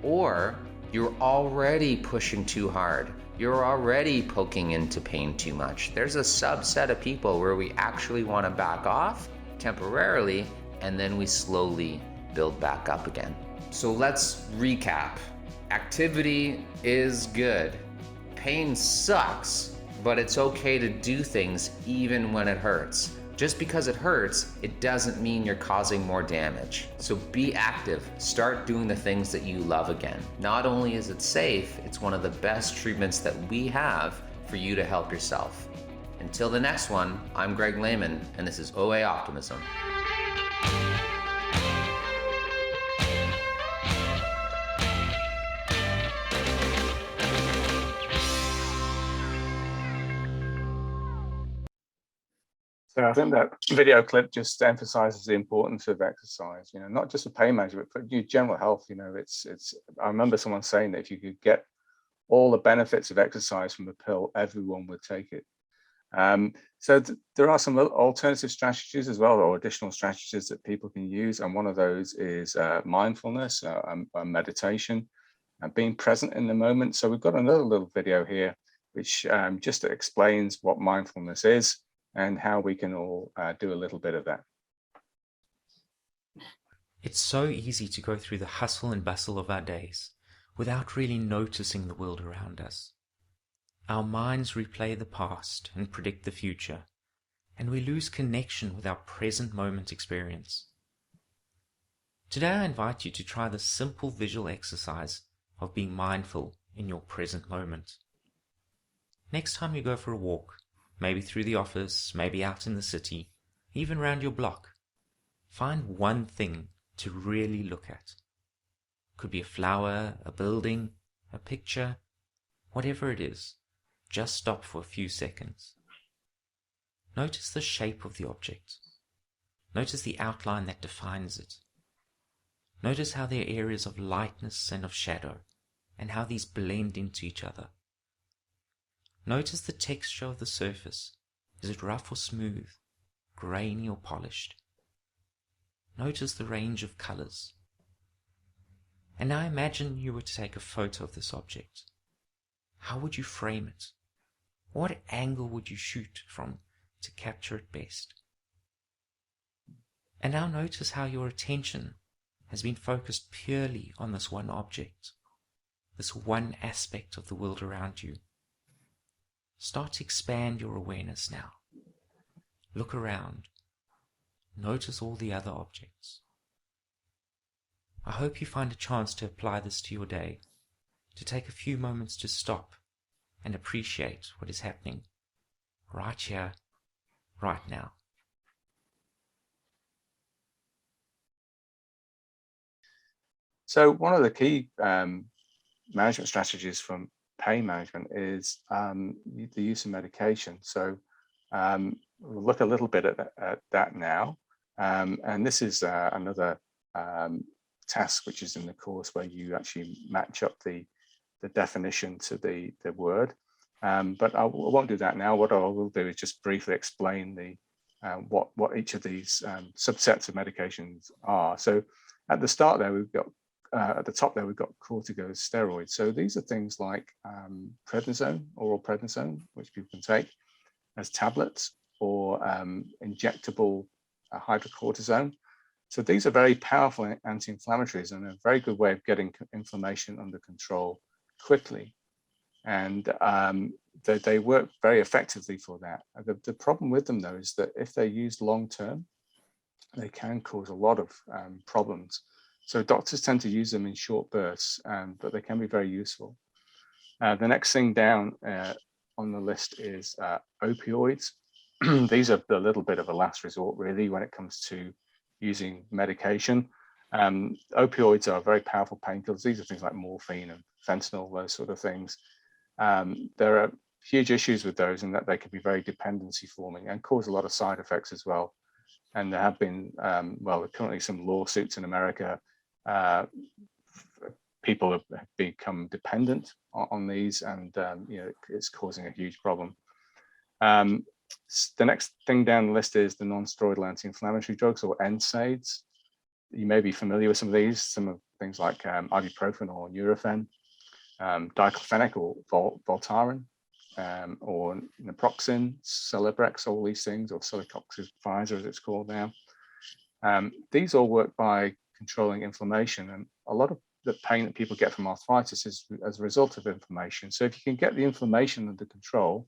Or you're already pushing too hard. You're already poking into pain too much. There's a subset of people where we actually want to back off temporarily, and then we slowly build back up again. So let's recap. Activity is good. Pain sucks, but it's okay to do things even when it hurts. Just because it hurts, it doesn't mean you're causing more damage. So be active. Start doing the things that you love again. Not only is it safe, it's one of the best treatments that we have for you to help yourself. Until the next one, I'm Greg Lehman, and this is OA Optimism. So I think that video clip just emphasizes the importance of exercise, not just for pain management, but for your general health. I remember someone saying that if you could get all the benefits of exercise from a pill, everyone would take it. So there are some alternative strategies as well, or additional strategies that people can use. And one of those is mindfulness, meditation, and being present in the moment. So we've got another little video here, which just explains what mindfulness is and how we can all do a little bit of that. It's so easy to go through the hustle and bustle of our days without really noticing the world around us. Our minds replay the past and predict the future, and we lose connection with our present moment experience. Today I invite you to try the simple visual exercise of being mindful in your present moment. Next time you go for a walk, maybe through the office, maybe out in the city, even around your block, find one thing to really look at. Could be a flower, a building, a picture, whatever it is. Just stop for a few seconds. Notice the shape of the object. Notice the outline that defines it. Notice how there are areas of lightness and of shadow, and how these blend into each other. Notice the texture of the surface. Is it rough or smooth, grainy or polished? Notice the range of colors. And now imagine you were to take a photo of this object. How would you frame it? What angle would you shoot from to capture it best? And now notice how your attention has been focused purely on this one object, this one aspect of the world around you. Start to expand your awareness now. Look around. Notice all the other objects. I hope you find a chance to apply this to your day, to take a few moments to stop and appreciate what is happening right here, right now. So one of the key management strategies from pain management is the use of medication. So we'll look a little bit at that now. And this is another task which is in the course where you actually match up the definition to the word. But I won't do that now. What I will do is just briefly explain what each of these subsets of medications are. So at the start there, we've got at the top there, we've got corticosteroids. So these are things like prednisone, oral prednisone, which people can take as tablets, or or injectable hydrocortisone. So these are very powerful anti-inflammatories and a very good way of getting inflammation under control quickly. And they work very effectively for that. The problem with them, though, is that if they're used long-term, they can cause a lot of problems. So doctors tend to use them in short bursts, but they can be very useful. The next thing down on the list is opioids. These are a little bit of a last resort, really, when it comes to using medication. Opioids are very powerful painkillers. These are things like morphine and fentanyl, those sort of things. There are huge issues with those in that they can be very dependency forming and cause a lot of side effects as well. And there have been, well, currently some lawsuits in America. People have become dependent on these, and it's causing a huge problem. The next thing down the list is the non-steroidal anti-inflammatory drugs, or NSAIDs. You may be familiar with some of these, some of things like ibuprofen or Nurofen, diclofenac or Voltaren, or naproxen, Celebrex, all these things, or celecoxib, Pfizer as it's called now. These all work by controlling inflammation, and a lot of the pain that people get from arthritis is as a result of inflammation. So if you can get the inflammation under control,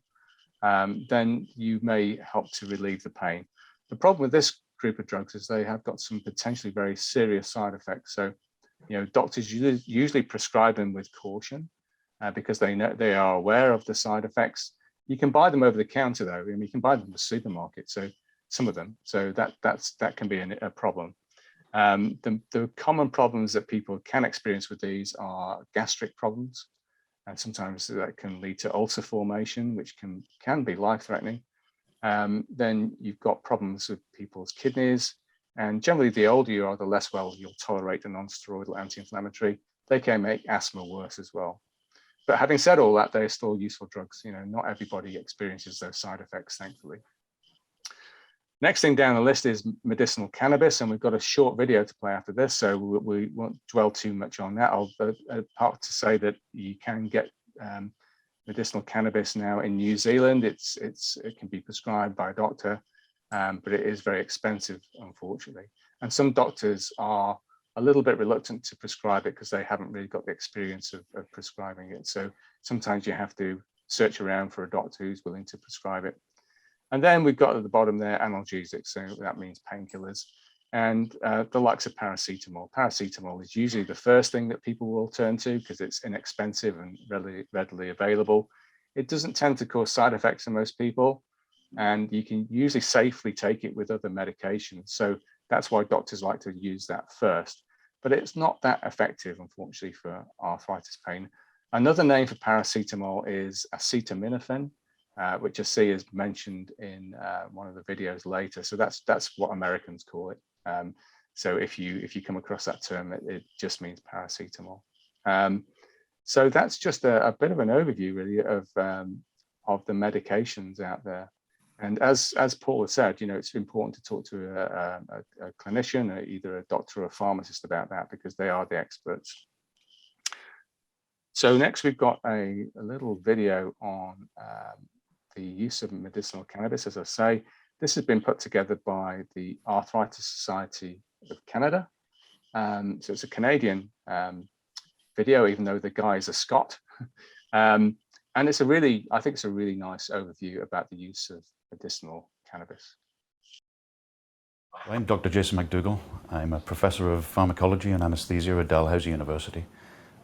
then you may help to relieve the pain. The problem with this group of drugs is they have got some potentially very serious side effects. So, doctors usually prescribe them with caution because they are aware of the side effects. You can buy them over the counter, though. I mean, you can buy them in the supermarket. So some of them. So that can be a problem. The common problems that people can experience with these are gastric problems. And sometimes that can lead to ulcer formation, which can be life-threatening. Then you've got problems with people's kidneys. And generally, the older you are, the less well you'll tolerate the non-steroidal anti-inflammatory. They can make asthma worse as well. But having said all that, they're still useful drugs. Not everybody experiences those side effects, thankfully. Next thing down the list is medicinal cannabis, and we've got a short video to play after this, so we won't dwell too much on that. Apart to say that you can get medicinal cannabis now in New Zealand. It can be prescribed by a doctor, but it is very expensive, unfortunately. And some doctors are a little bit reluctant to prescribe it because they haven't really got the experience of prescribing it. So sometimes you have to search around for a doctor who's willing to prescribe it. And then we've got at the bottom there analgesics, so that means painkillers, and the likes of paracetamol. Paracetamol is usually the first thing that people will turn to because it's inexpensive and readily available. It doesn't tend to cause side effects in most people, and you can usually safely take it with other medications. So that's why doctors like to use that first. But it's not that effective, unfortunately, for arthritis pain. Another name for paracetamol is acetaminophen, which I see is mentioned in one of the videos later. So that's what Americans call it. So if you come across that term, it just means paracetamol. So that's just a bit of an overview, really, of the medications out there. And as Paul has said, it's important to talk to a clinician, or either a doctor or a pharmacist about that, because they are the experts. So next we've got a little video on the use of medicinal cannabis. As I say, this has been put together by the Arthritis Society of Canada. So it's a Canadian video, even though the guy is a Scot. And I think it's a really nice overview about the use of medicinal cannabis. I'm Dr. Jason McDougall. I'm a professor of pharmacology and anesthesia at Dalhousie University,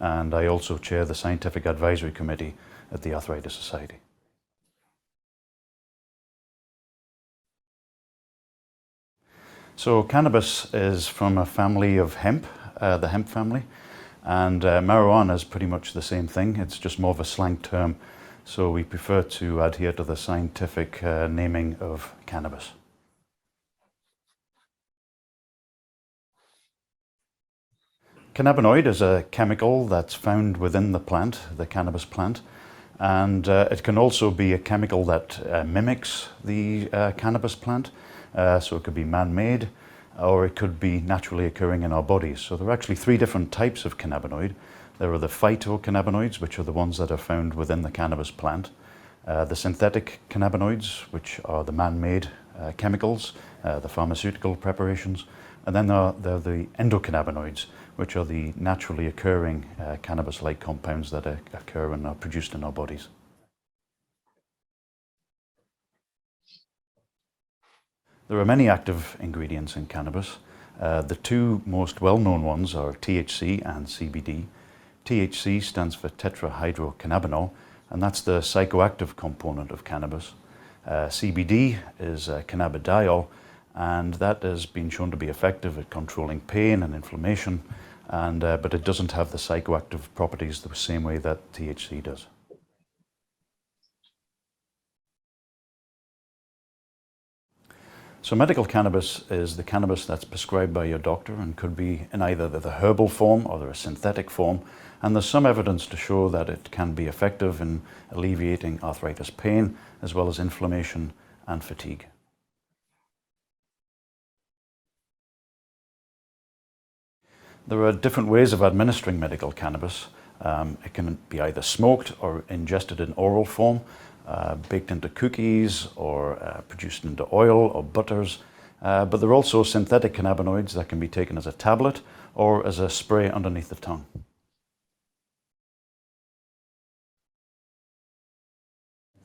and I also chair the Scientific Advisory Committee at the Arthritis Society. So cannabis is from a family of hemp, the hemp family, and marijuana is pretty much the same thing. It's just more of a slang term, so we prefer to adhere to the scientific naming of cannabis. Cannabinoid is a chemical that's found within the plant, the cannabis plant, and it can also be a chemical that mimics the cannabis plant. So it could be man-made, or it could be naturally occurring in our bodies. So there are actually three different types of cannabinoid. There are the phytocannabinoids, which are the ones that are found within the cannabis plant. The synthetic cannabinoids, which are the man-made chemicals, the pharmaceutical preparations, and then there are the endocannabinoids, which are the naturally occurring cannabis-like compounds that occur and are produced in our bodies. There are many active ingredients in cannabis. The two most well-known ones are THC and CBD. THC stands for tetrahydrocannabinol, and that's the psychoactive component of cannabis. CBD is cannabidiol, and that has been shown to be effective at controlling pain and inflammation, but it doesn't have the psychoactive properties the same way that THC does. So medical cannabis is the cannabis that's prescribed by your doctor and could be in either the herbal form or the synthetic form, and there's some evidence to show that it can be effective in alleviating arthritis pain as well as inflammation and fatigue. There are different ways of administering medical cannabis. It can be either smoked or ingested in oral form, baked into cookies or produced into oil or butters. But there are also synthetic cannabinoids that can be taken as a tablet or as a spray underneath the tongue.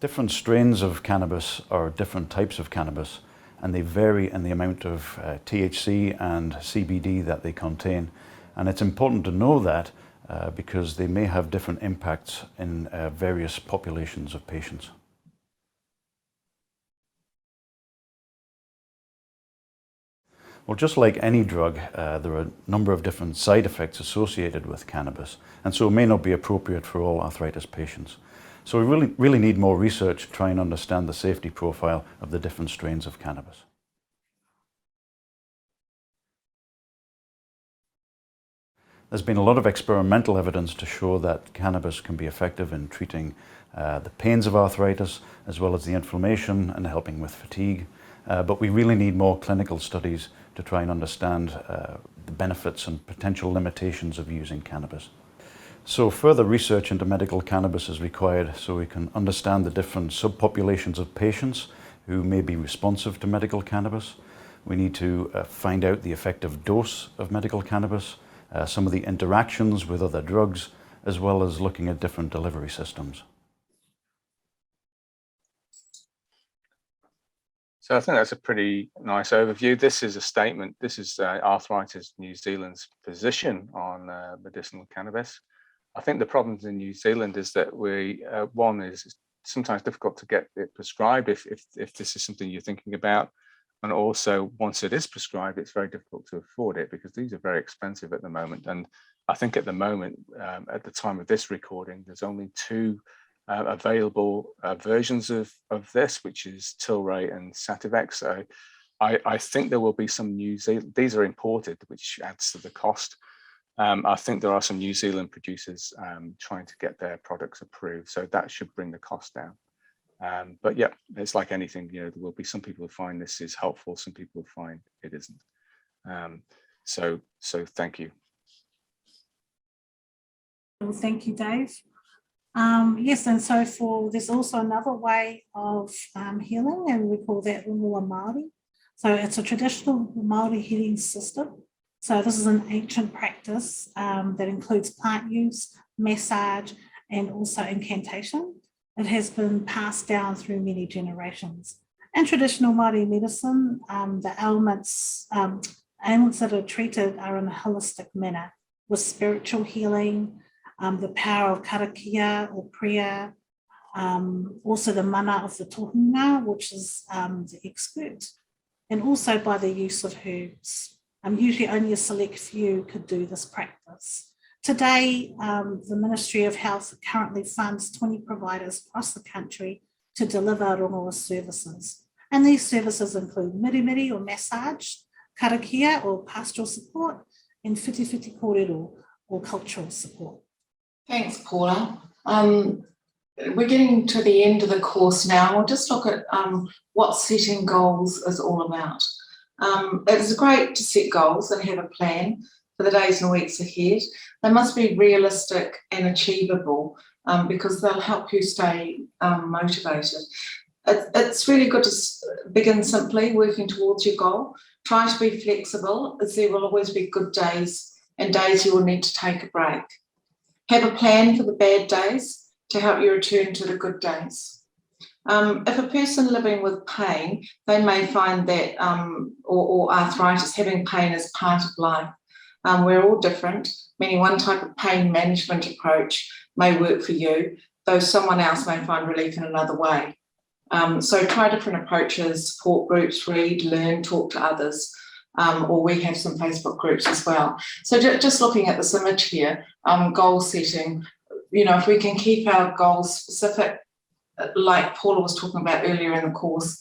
Different strains of cannabis are different types of cannabis, and they vary in the amount of THC and CBD that they contain. And it's important to know that because they may have different impacts in various populations of patients. Well, just like any drug, there are a number of different side effects associated with cannabis, and so it may not be appropriate for all arthritis patients. So we really need more research to try and understand the safety profile of the different strains of cannabis. There's been a lot of experimental evidence to show that cannabis can be effective in treating the pains of arthritis, as well as the inflammation and helping with fatigue. But we really need more clinical studies to try and understand the benefits and potential limitations of using cannabis. So further research into medical cannabis is required so we can understand the different subpopulations of patients who may be responsive to medical cannabis. We need to find out the effective dose of medical cannabis, some of the interactions with other drugs, as well as looking at different delivery systems. So I think that's a pretty nice overview. This is a statement. This is Arthritis New Zealand's position on medicinal cannabis. I think the problems in New Zealand is that one is sometimes difficult to get it prescribed if this is something you're thinking about. And also, once it is prescribed, it's very difficult to afford it because these are very expensive at the moment. And I think at the moment, at the time of this recording, there's only two available versions of this, which is Tilray and Sativex. So I think there will be some New Zealand, these are imported, which adds to the cost. I think there are some New Zealand producers trying to get their products approved, so that should bring the cost down. But yeah, it's like anything, there will be some people who find this is helpful, some people who find it isn't. So thank you. Well, thank you, Dave. Yes, and so there's also another way of healing, and we call that Unua Māori. So it's a traditional Māori healing system. So this is an ancient practice that includes plant use, massage, and also incantation. It has been passed down through many generations. In traditional Māori medicine, the ailments that are treated are in a holistic manner, with spiritual healing, the power of karakia or prayer, also the mana of the tohunga, which is the expert, and also by the use of herbs. Usually only a select few could do this practice. Today, the Ministry of Health currently funds 20 providers across the country to deliver rongoa services. And these services include mirimiri or massage, karakia or pastoral support, and whiti kōrero or cultural support. Thanks, Paula. We're getting to the end of the course now. We'll just look at what setting goals is all about. It's great to set goals and have a plan for the days and weeks ahead. They must be realistic and achievable because they'll help you stay motivated. It's really good to begin simply, working towards your goal. Try to be flexible, as there will always be good days and days you will need to take a break. Have a plan for the bad days to help you return to the good days. If a person living with pain, they may find that, or arthritis, having pain is part of life. We're all different, meaning one type of pain management approach may work for you, though someone else may find relief in another way. So try different approaches, support groups, read, learn, talk to others, or we have some Facebook groups as well. So just looking at this image here, goal setting, if we can keep our goals specific, like Paula was talking about earlier in the course,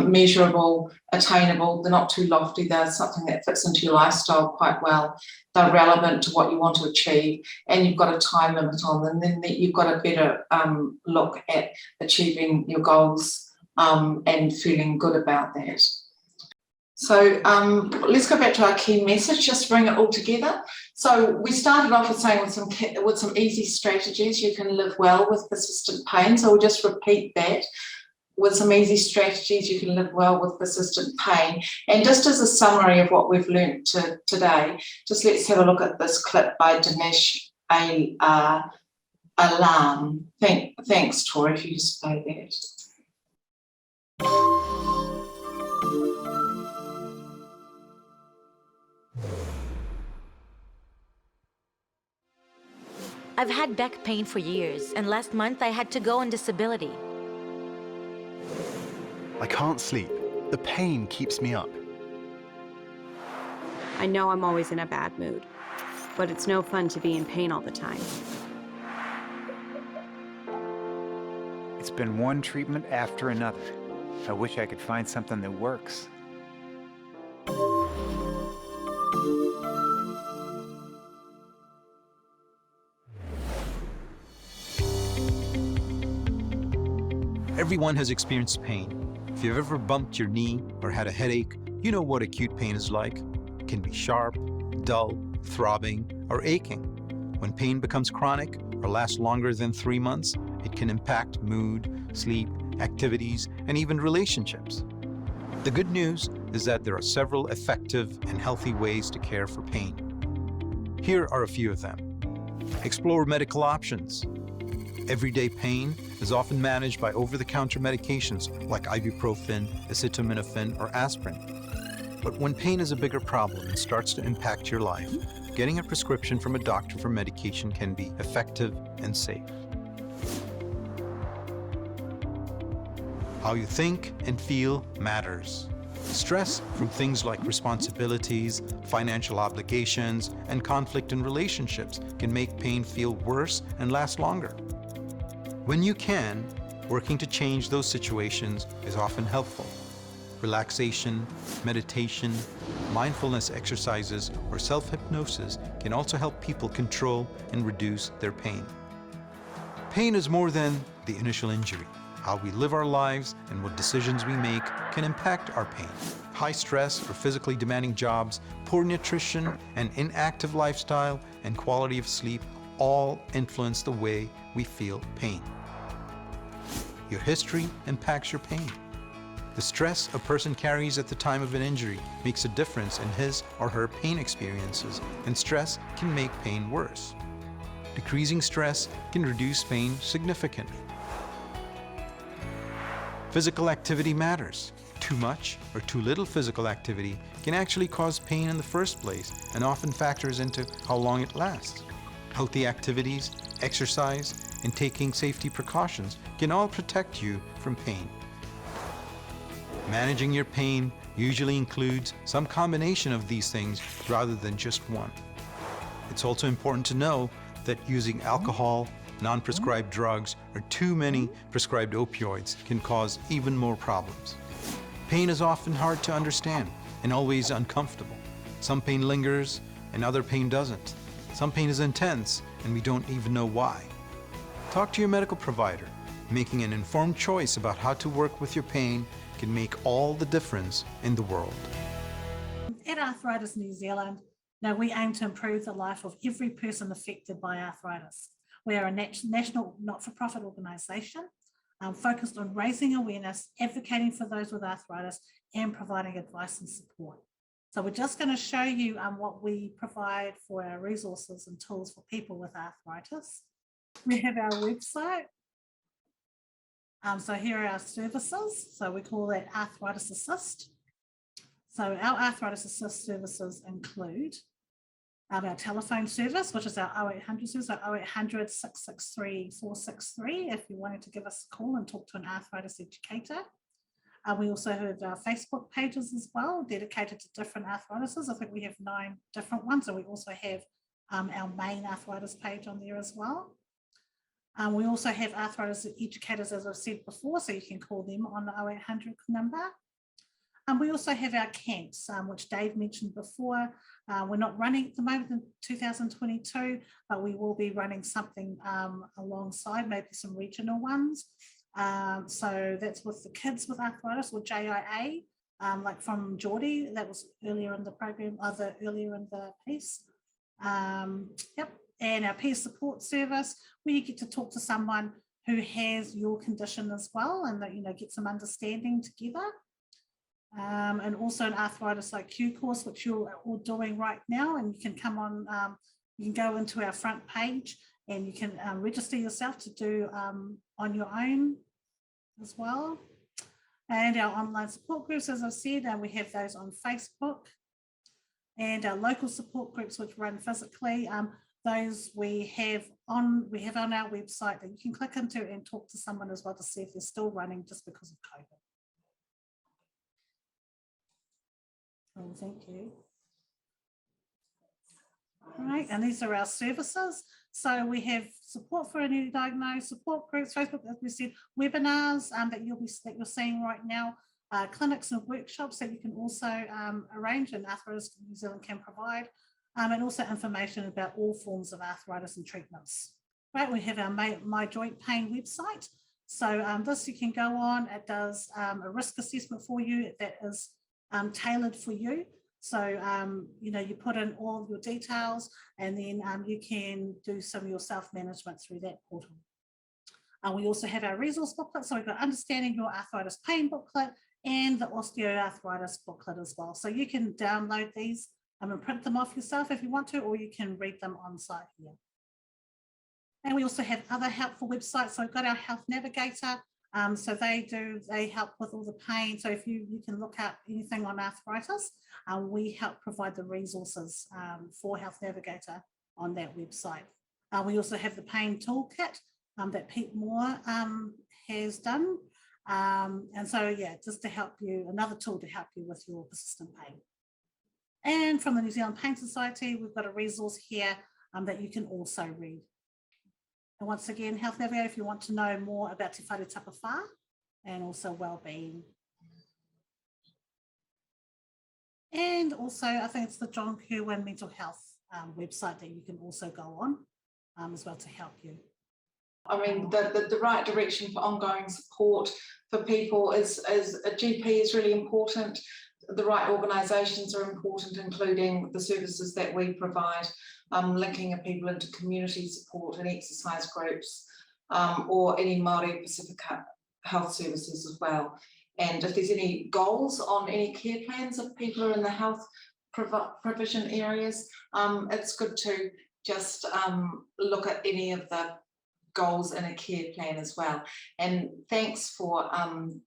measurable, attainable, they're not too lofty, they're something that fits into your lifestyle quite well, they're relevant to what you want to achieve, and you've got a time limit on them, then you've got a better look at achieving your goals and feeling good about that. So let's go back to our key message, just bring it all together. So we started off with saying with some easy strategies, you can live well with persistent pain. So we'll just repeat that. With some easy strategies, you can live well with persistent pain. And just as a summary of what we've learned today, just let's have a look at this clip by Dinesh Alam. Thanks, Tori, if you just play that. I've had back pain for years, and last month I had to go on disability. I can't sleep. The pain keeps me up. I know I'm always in a bad mood, but it's no fun to be in pain all the time. It's been one treatment after another. I wish I could find something that works. Everyone has experienced pain. If you've ever bumped your knee or had a headache, you know what acute pain is like. It can be sharp, dull, throbbing, or aching. When pain becomes chronic or lasts longer than 3 months, it can impact mood, sleep, activities, and even relationships. The good news is that there are several effective and healthy ways to care for pain. Here are a few of them. Explore medical options. Everyday pain is often managed by over-the-counter medications like ibuprofen, acetaminophen, or aspirin. But when pain is a bigger problem and starts to impact your life, getting a prescription from a doctor for medication can be effective and safe. How you think and feel matters. Stress from things like responsibilities, financial obligations, and conflict in relationships can make pain feel worse and last longer. When you can, working to change those situations is often helpful. Relaxation, meditation, mindfulness exercises, or self-hypnosis can also help people control and reduce their pain. Pain is more than the initial injury. How we live our lives and what decisions we make can impact our pain. High stress or physically demanding jobs, poor nutrition, an inactive lifestyle, and quality of sleep all influence the way we feel pain. Your history impacts your pain. The stress a person carries at the time of an injury makes a difference in his or her pain experiences, and stress can make pain worse. Decreasing stress can reduce pain significantly. Physical activity matters. Too much or too little physical activity can actually cause pain in the first place and often factors into how long it lasts. Healthy activities, exercise, and taking safety precautions can all protect you from pain. Managing your pain usually includes some combination of these things rather than just one. It's also important to know that using alcohol, non-prescribed drugs, or too many prescribed opioids can cause even more problems. Pain is often hard to understand and always uncomfortable. Some pain lingers and other pain doesn't. Some pain is intense and we don't even know why. Talk to your medical provider. Making an informed choice about how to work with your pain can make all the difference in the world. At Arthritis New Zealand, now we aim to improve the life of every person affected by arthritis. We are a national not-for-profit organisation focused on raising awareness, advocating for those with arthritis, and providing advice and support. So we're just going to show you what we provide for our resources and tools for people with arthritis. We have our website. So here are our services. So we call that Arthritis Assist. So our Arthritis Assist services include our telephone service, which is our 0800 service, so 0800 663 463 if you wanted to give us a call and talk to an arthritis educator. We also have our Facebook pages as well, dedicated to different arthritises. I think we have 9 different ones, and we also have our main arthritis page on there as well. We also have arthritis educators, as I've said before, so you can call them on the 0800 number. We also have our camps, which Dave mentioned before. We're not running at the moment in 2022, but we will be running something alongside, maybe some regional ones. So that's with the kids with arthritis, or JIA, like from Geordie, that was earlier in the program, earlier in the piece. Yep. And our peer support service, where you get to talk to someone who has your condition as well, and that, you know, get some understanding together. And also an Arthritis IQ course, which you're all doing right now, and you can come on, you can go into our front page and you can register yourself to do on your own as well. And our online support groups, as I've said, we have those on Facebook, and our local support groups, which run physically, those we have on our website that you can click into and talk to someone as well to see if they're still running just because of COVID. Oh, thank you. All right, and these are our services. So we have support for a newly diagnosed, support groups, Facebook, as we said, webinars that you're seeing right now, clinics and workshops that you can also arrange, and Arthritis New Zealand can provide, and also information about all forms of arthritis and treatments. Right, we have our My Joint Pain website. So this you can go on. It does a risk assessment for you that is tailored for you. So, you know, you put in all of your details, and then you can do some of your self-management through that portal. We also have our resource booklet. So we've got Understanding Your Arthritis Pain booklet and the Osteoarthritis booklet as well. So you can download these and print them off yourself if you want to, or you can read them on site here. And we also have other helpful websites. So we've got our Health Navigator. So they help with all the pain. So if you can look up anything on arthritis, we help provide the resources for Health Navigator on that website. We also have the pain toolkit that Pete Moore has done. And so, yeah, just to help you, another tool to help you with your persistent pain. And from the New Zealand Pain Society, we've got a resource here that you can also read. And once again, Health Navigator, if you want to know more about Te Whare Tapawhā and also Wellbeing. And also, I think it's the John Kirwan Mental Health website that you can also go on as well to help you. I mean, the right direction for ongoing support for people is a GP is really important. The right organisations are important, including the services that we provide, linking people into community support and exercise groups, or any Māori Pacifica health services as well. And if there's any goals on any care plans if people are in the health provision areas, it's good to just look at any of the goals in a care plan as well. And thanks for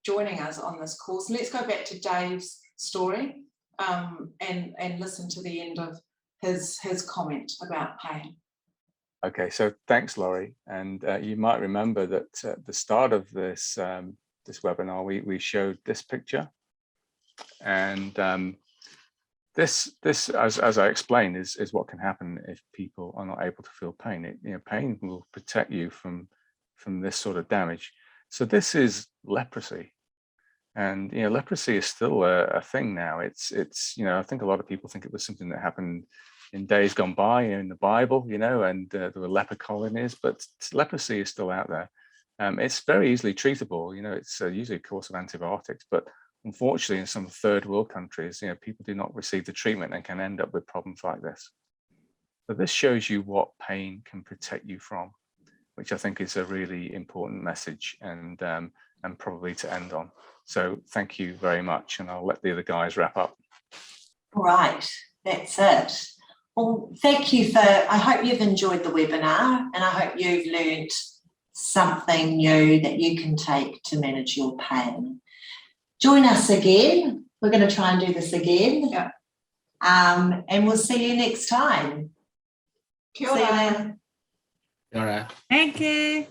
joining us on this course. Let's go back to Dave's story and listen to the end of his comment about pain. Okay, so thanks, Laurie. And you might remember that at the start of this this webinar, we showed this picture, and this as I explained is what can happen if people are not able to feel pain. Pain will protect you from this sort of damage. So this is leprosy. And leprosy is still a thing now. It's I think a lot of people think it was something that happened in days gone by in the Bible, and there were leper colonies, but leprosy is still out there. It's very easily treatable. It's usually a course of antibiotics, but unfortunately, in some third world countries, people do not receive the treatment and can end up with problems like this. So this shows you what pain can protect you from. which I think is a really important message and probably to end on. So thank you very much, and I'll let the other guys wrap up. All right, that's it. Well, thank you I hope you've enjoyed the webinar, and I hope you've learnt something new that you can take to manage your pain. Join us again. We're going to try and do this again. Yeah. And we'll see you next time. Kia ora. See you later. Nora. Thank you.